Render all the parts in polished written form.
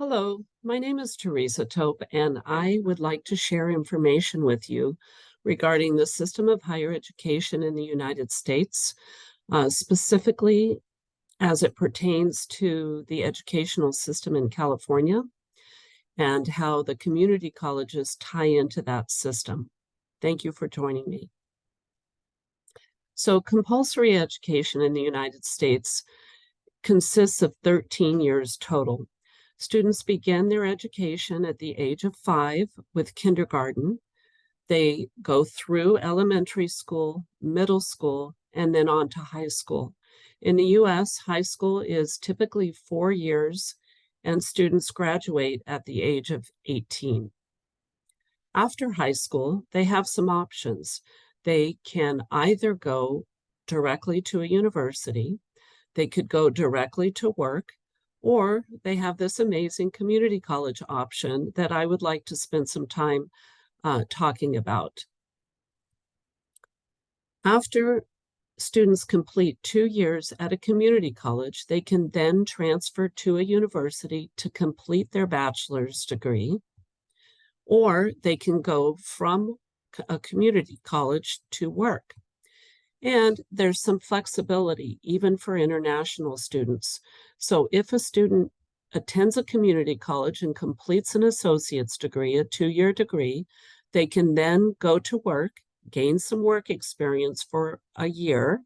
Hello, my name is Teresa Tope, and I would like to share information with you regarding the system of higher education in the United States, specifically as it pertains to the educational system in California and how the community colleges tie into that system. Thank you for joining me. So, compulsory education in the United States consists of 13 years total. Students begin their education at the age of 5 with kindergarten. They go through elementary school, middle school, and then on to high school. In the US, high school is typically 4 years, and students graduate at the age of 18. After high school, they have some options. They can either go directly to a university, they could go directly to work, or they have this amazing community college option that I would like to spend some time talking about. After students complete 2 years at a community college, they can then transfer to a university to complete their bachelor's degree, or they can go from a community college to work. And there's some flexibility, even for international students. So if a student attends a community college and completes an associate's degree, a 2-year degree, they can then go to work, gain some work experience for a year,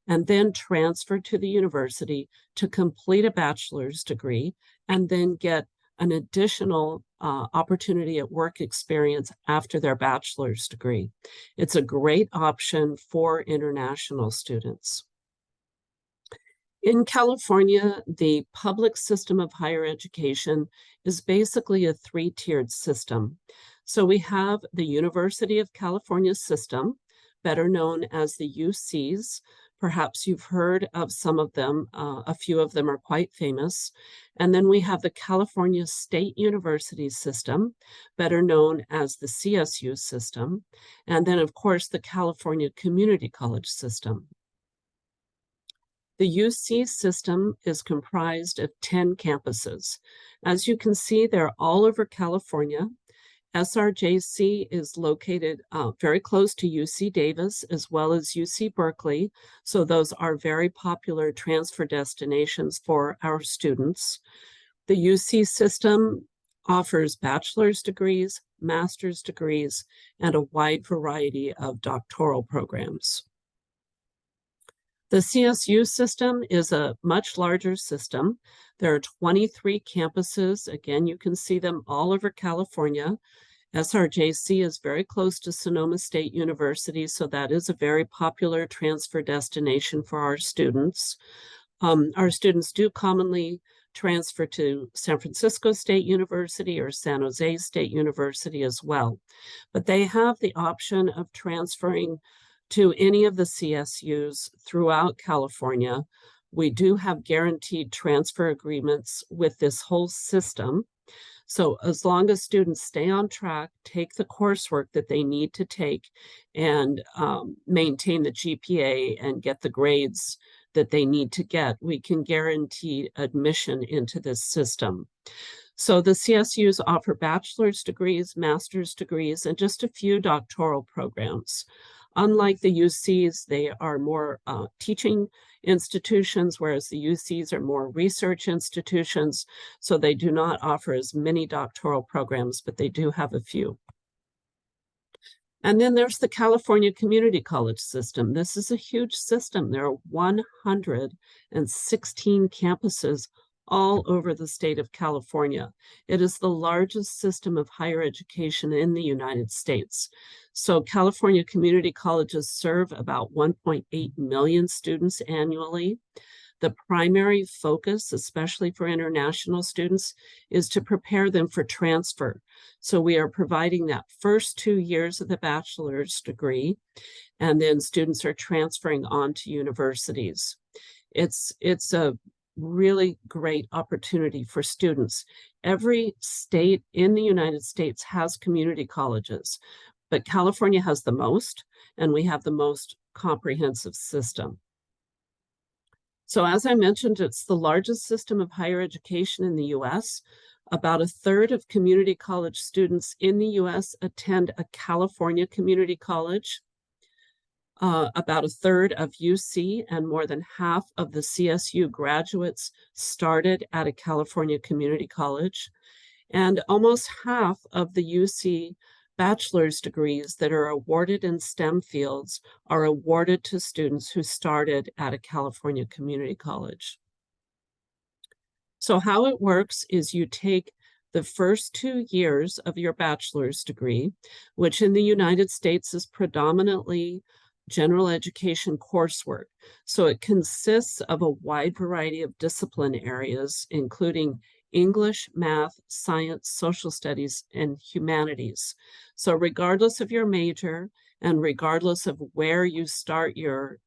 and then transfer to the university to complete a bachelor's degree, and then get an additional opportunity at work experience after their bachelor's degree. It's a great option for international students. In California, the public system of higher education is basically a 3-tiered system. So we have the University of California system, better known as the UCs. Perhaps you've heard of some of them. A few of them are quite famous. And then we have the California State University system, better known as the CSU system. And then, of course, the California Community College system. The UC system is comprised of 10 campuses. As you can see, they're all over California. SRJC is located very close to UC Davis as well as UC Berkeley. So those are very popular transfer destinations for our students. The UC system offers bachelor's degrees, master's degrees, and a wide variety of doctoral programs. The CSU system is a much larger system. There are 23 campuses. Again, you can see them all over California. SRJC is very close to Sonoma State University, so that is a very popular transfer destination for our students. Our students do commonly transfer to San Francisco State University or San Jose State University as well. But they have the option of transferring to any of the CSUs throughout California. We do have guaranteed transfer agreements with this whole system. So as long as students stay on track, take the coursework that they need to take, and maintain the GPA and get the grades that they need to get, we can guarantee admission into this system. So the CSUs offer bachelor's degrees, master's degrees, and just a few doctoral programs. Unlike the UCs, they are more teaching institutions, whereas the UCs are more research institutions. So they do not offer as many doctoral programs, but they do have a few. And then there's the California Community College system. This is a huge system. There are 116 campuses all over the state of California. It is the largest system of higher education in the United States. So California community colleges serve about 1.8 million students annually. The primary focus, especially for international students, is to prepare them for transfer. So we are providing that first 2 years of the bachelor's degree, and then students are transferring on to universities. It's a really great opportunity for students. Every state in the United States has community colleges, but California has the most, and we have the most comprehensive system. So as I mentioned, it's the largest system of higher education in the US. About a third of community college students in the US attend a California community college. About a third of UC and more than half of the CSU graduates started at a California community college. And almost half of the UC bachelor's degrees that are awarded in STEM fields are awarded to students who started at a California community college. So how it works is you take the first 2 years of your bachelor's degree, which in the United States is predominantly general education coursework. So it consists of a wide variety of discipline areas, including English, math, science, social studies, and humanities. So regardless of your major and regardless of where you start your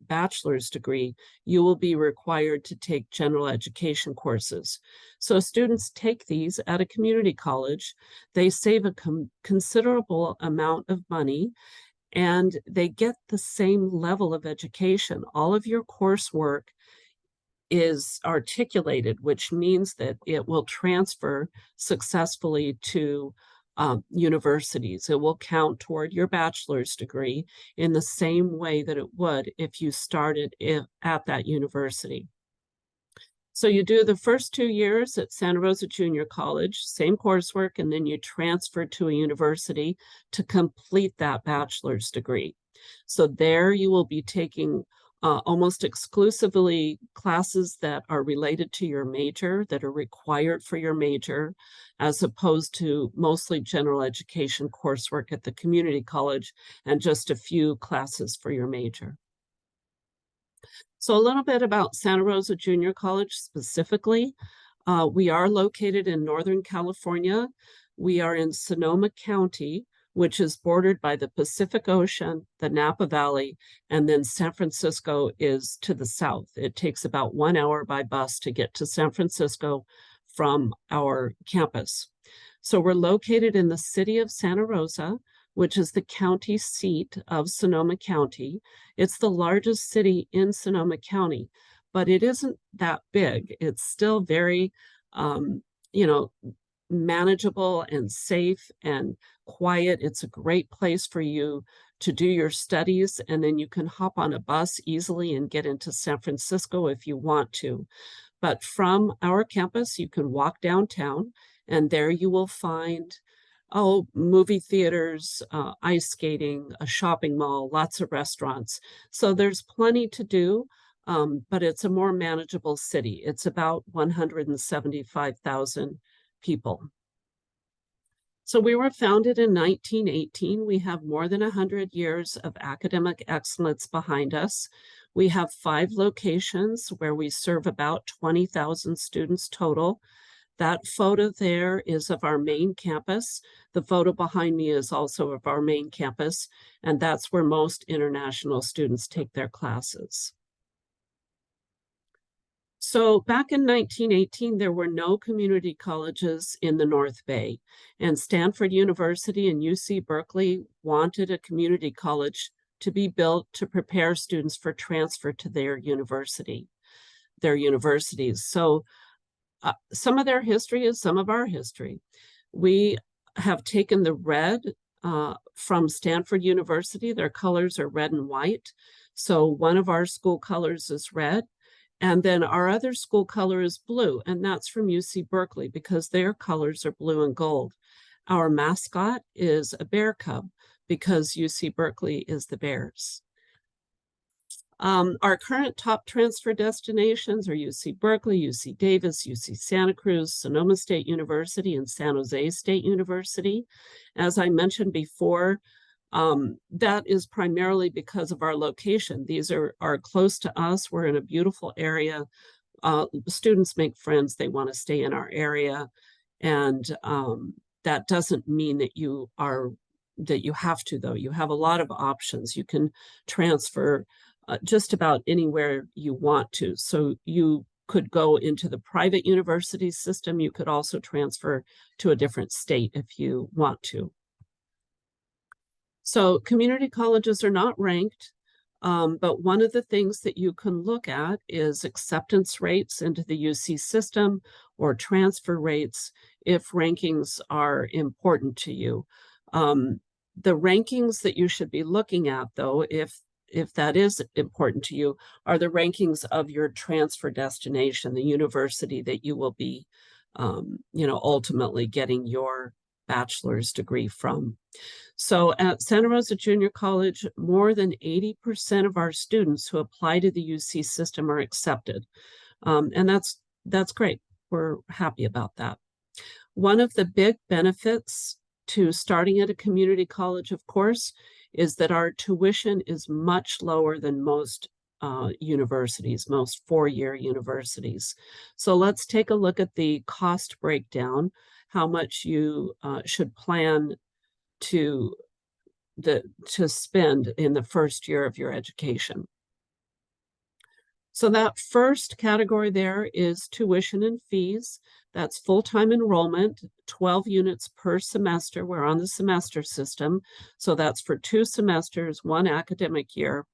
bachelor's degree, you will be required to take general education courses. So students take these at a community college. They save a considerable amount of money, and they get the same level of education. All of your coursework is articulated, which means that it will transfer successfully to universities. It will count toward your bachelor's degree in the same way that it would if you started at that university. So you do the first 2 years at Santa Rosa Junior College, same coursework, and then you transfer to a university to complete that bachelor's degree. So there you will be taking almost exclusively classes that are related to your major, that are required for your major, as opposed to mostly general education coursework at the community college and just a few classes for your major. So a little bit about Santa Rosa Junior College specifically. We are located in Northern California. We are in Sonoma County, which is bordered by the Pacific Ocean, the Napa Valley, and then San Francisco is to the south. It takes about 1 hour by bus to get to San Francisco from our campus. So we're located in the city of Santa Rosa, which is the county seat of Sonoma County. It's the largest city in Sonoma County, but it isn't that big. It's still very, manageable and safe and quiet. It's a great place for you to do your studies, and then you can hop on a bus easily and get into San Francisco if you want to. But from our campus, you can walk downtown, and there you will find movie theaters, ice skating, a shopping mall, lots of restaurants. So there's plenty to do, but it's a more manageable city. It's about 175,000 people. So we were founded in 1918. We have more than 100 years of academic excellence behind us. We have 5 locations where we serve about 20,000 students total. That photo there is of our main campus. The photo behind me is also of our main campus, and that's where most international students take their classes. So back in 1918, there were no community colleges in the North Bay, and Stanford University and UC Berkeley wanted a community college to be built to prepare students for transfer to their universities. So some of their history is some of our history. We have taken the red from Stanford University. Their colors are red and white. So one of our school colors is red. And then our other school color is blue, and that's from UC Berkeley because their colors are blue and gold. Our mascot is a bear cub because UC Berkeley is the Bears. Our current top transfer destinations are UC Berkeley, UC Davis, UC Santa Cruz, Sonoma State University, and San Jose State University. As I mentioned before, that is primarily because of our location. These are close to us. We're in a beautiful area. Students make friends. They want to stay in our area. And that doesn't mean that you have to, though. You have a lot of options. You can transfer just about anywhere you want to. So you could go into the private university system. You could also transfer to a different state if you want to. So community colleges are not ranked. But one of the things that you can look at is acceptance rates into the UC system or transfer rates if rankings are important to you. The rankings that you should be looking at, though, if that is important to you, are the rankings of your transfer destination, the university that you will be, ultimately getting your bachelor's degree from. So at Santa Rosa Junior College, more than 80% of our students who apply to the UC system are accepted. And that's great. We're happy about that. One of the big benefits to starting at a community college, of course, is that our tuition is much lower than most universities, most four-year universities. So let's take a look at the cost breakdown, how much you should plan to spend in the first year of your education. So that first category there is tuition and fees. That's full-time enrollment, 12 units per semester. We're on the semester system. So that's for 2 semesters, 1 academic year.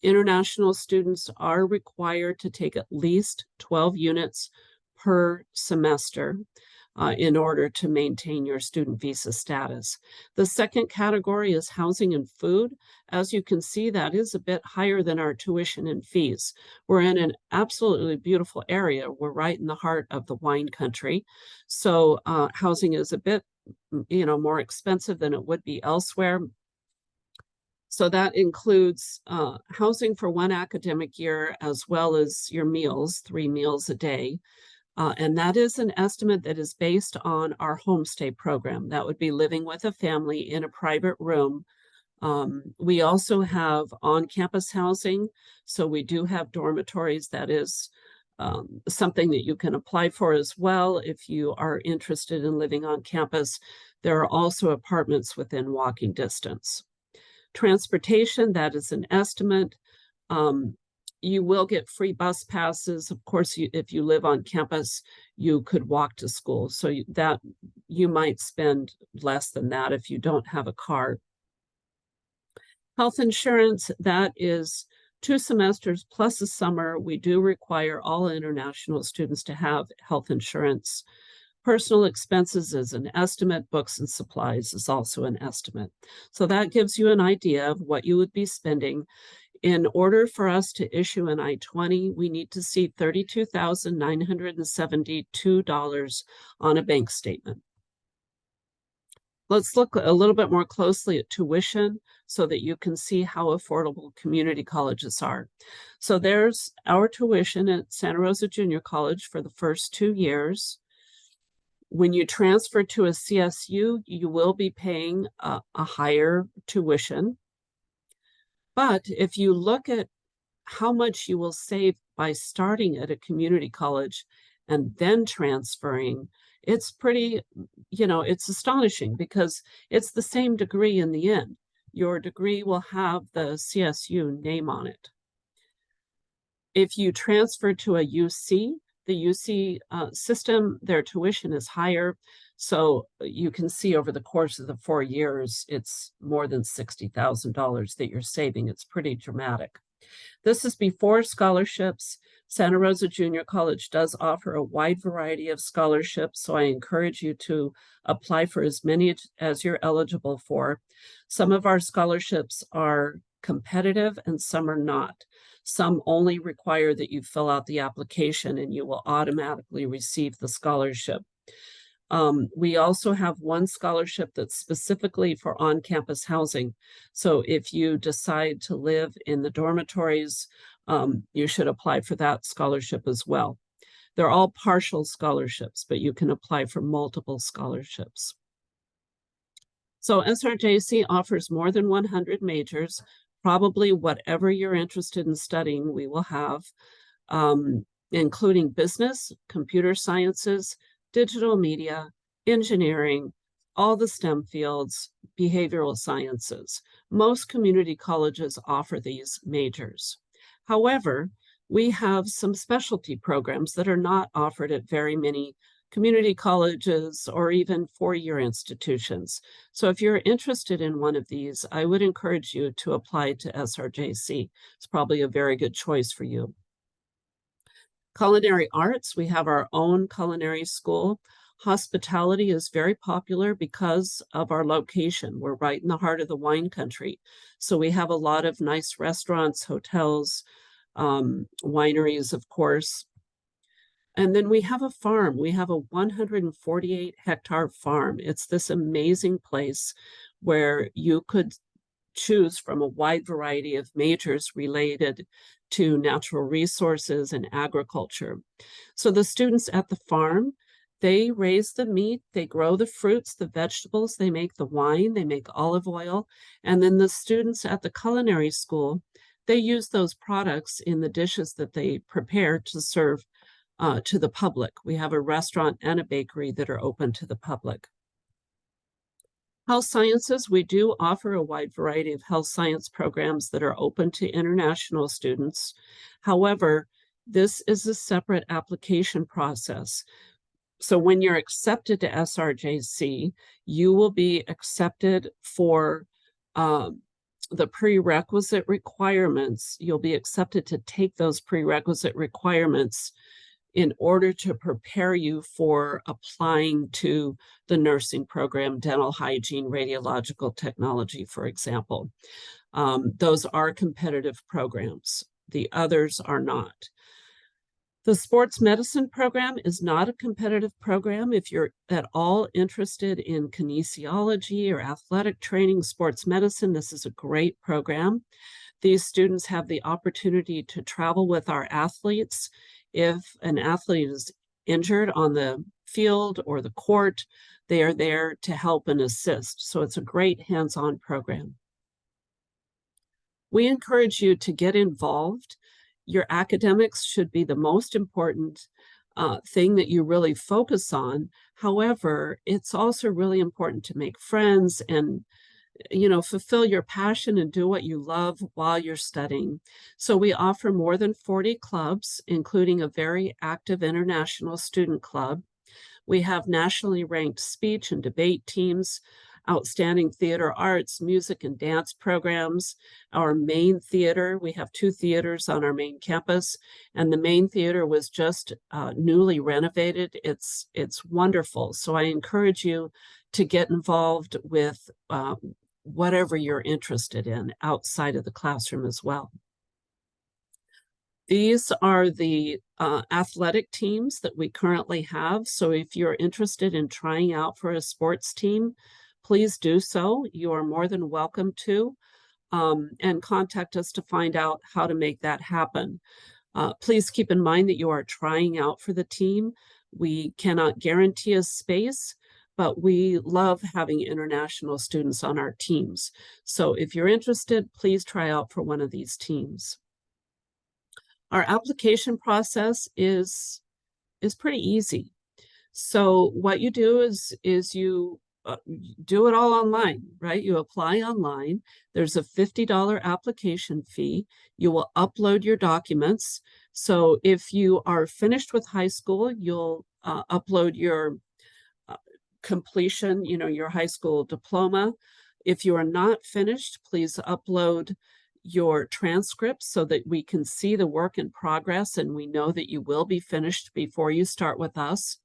International students are required to take at least 12 units per semester in order to maintain your student visa status. The second category is housing and food. As you can see, that is a bit higher than our tuition and fees. We're in an absolutely beautiful area. We're right in the heart of the wine country. So housing is a bit, more expensive than it would be elsewhere. So that includes housing for 1 academic year, as well as your meals, 3 meals a day. And that is an estimate that is based on our homestay program. That would be living with a family in a private room. We also have on-campus housing. So we do have dormitories. That is something that you can apply for as well if you are interested in living on campus. There are also apartments within walking distance. Transportation, that is an estimate. You will get free bus passes. Of course, if you live on campus, you could walk to school. So you might spend less than that if you don't have a car. Health insurance, that is 2 semesters plus a summer. We do require all international students to have health insurance. Personal expenses is an estimate. Books and supplies is also an estimate. So that gives you an idea of what you would be spending. In order for us to issue an I-20, we need to see $32,972 on a bank statement. Let's look a little bit more closely at tuition so that you can see how affordable community colleges are. So there's our tuition at Santa Rosa Junior College for the first 2 years. When you transfer to a CSU, you will be paying a higher tuition. But if you look at how much you will save by starting at a community college and then transferring, it's pretty, it's astonishing because it's the same degree in the end. Your degree will have the CSU name on it. If you transfer to a UC, the UC system, their tuition is higher. So you can see over the course of the 4 years, it's more than $60,000 that you're saving. It's pretty dramatic. This is before scholarships. Santa Rosa Junior College does offer a wide variety of scholarships, so I encourage you to apply for as many as you're eligible for. Some of our scholarships are competitive and some are not. Some only require that you fill out the application and you will automatically receive the scholarship. We also have one scholarship that's specifically for on-campus housing. So if you decide to live in the dormitories, you should apply for that scholarship as well. They're all partial scholarships, but you can apply for multiple scholarships. So SRJC offers more than 100 majors. Probably whatever you're interested in studying, we will have, including business, computer sciences, digital media, engineering, all the STEM fields, behavioral sciences. Most community colleges offer these majors. However, we have some specialty programs that are not offered at very many community colleges, or even four-year institutions. So if you're interested in one of these, I would encourage you to apply to SRJC. It's probably a very good choice for you. Culinary arts, we have our own culinary school. Hospitality is very popular because of our location. We're right in the heart of the wine country. So we have a lot of nice restaurants, hotels, wineries, of course. And then we have a farm. We have a 148-hectare farm. It's this amazing place where you could choose from a wide variety of majors related to natural resources and agriculture. So the students at the farm, they raise the meat, they grow the fruits, the vegetables, they make the wine, they make olive oil. And then the students at the culinary school, they use those products in the dishes that they prepare to serve to the public. We have a restaurant and a bakery that are open to the public. Health sciences, we do offer a wide variety of health science programs that are open to international students. However, this is a separate application process. So when you're accepted to SRJC, you will be accepted for the prerequisite requirements. You'll be accepted to take those prerequisite requirements in order to prepare you for applying to the nursing program, dental hygiene, radiological technology, for example. Those are competitive programs. The others are not. The sports medicine program is not a competitive program. If you're at all interested in kinesiology or athletic training, sports medicine, this is a great program. These students have the opportunity to travel with our athletes. If an athlete is injured on the field or the court, they are there to help and assist. So it's a great hands-on program. We encourage you to get involved. Your academics should be the most important thing that you really focus on. However, it's also really important to make friends and fulfill your passion and do what you love while you're studying. So we offer more than 40 clubs, including a very active international student club. We have nationally ranked speech and debate teams, outstanding theater arts, music and dance programs. Our main theater, we have 2 theaters on our main campus, and the main theater was just newly renovated. It's wonderful. So I encourage you to get involved with whatever you're interested in outside of the classroom as well. These are the athletic teams that we currently have. So if you're interested in trying out for a sports team, please do so. You are more than welcome to, and contact us to find out how to make that happen. Please keep in mind that you are trying out for the team. We cannot guarantee a space, but we love having international students on our teams. So if you're interested, please try out for one of these teams. Our application process is pretty easy. So what you do is you do it all online, right? You apply online. There's a $50 application fee. You will upload your documents. So if you are finished with high school, you'll upload your completion, your high school diploma. If you are not finished, please upload your transcripts so that we can see the work in progress and we know that you will be finished before you start with us.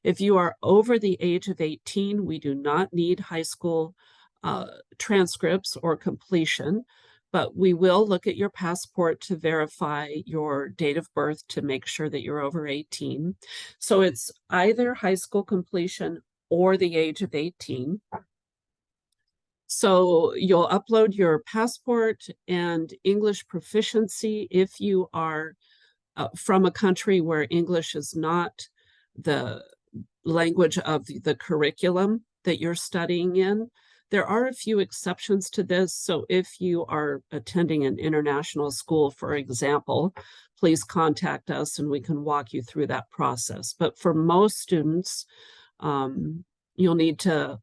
If you are over the age of 18, we do not need high school transcripts or completion, but we will look at your passport to verify your date of birth to make sure that you're over 18. So it's either high school completion or the age of 18. So you'll upload your passport and English proficiency if you are from a country where English is not the language of the curriculum that you're studying in. There are a few exceptions to this. So if you are attending an international school, for example, please contact us and we can walk you through that process. But for most students, you'll need to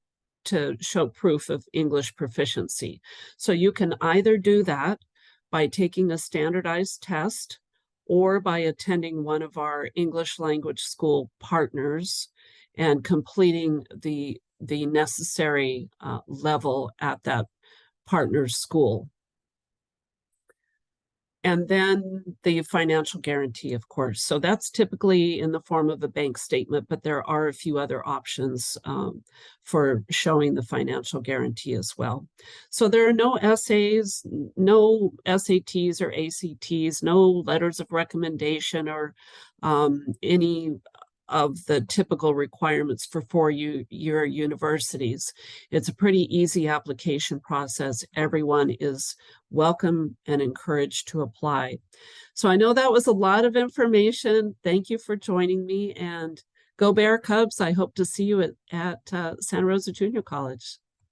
show proof of English proficiency. So you can either do that by taking a standardized test, or by attending one of our English language school partners and completing the necessary level at that partner's school. And then the financial guarantee, of course. So that's typically in the form of a bank statement, but there are a few other options for showing the financial guarantee as well. So there are no essays, no SATs or ACTs, no letters of recommendation or any of the typical requirements for four-year universities. It's a pretty easy application process. Everyone is welcome and encouraged to apply. So I know that was a lot of information. Thank you for joining me, and go Bear Cubs. I hope to see you at Santa Rosa Junior College.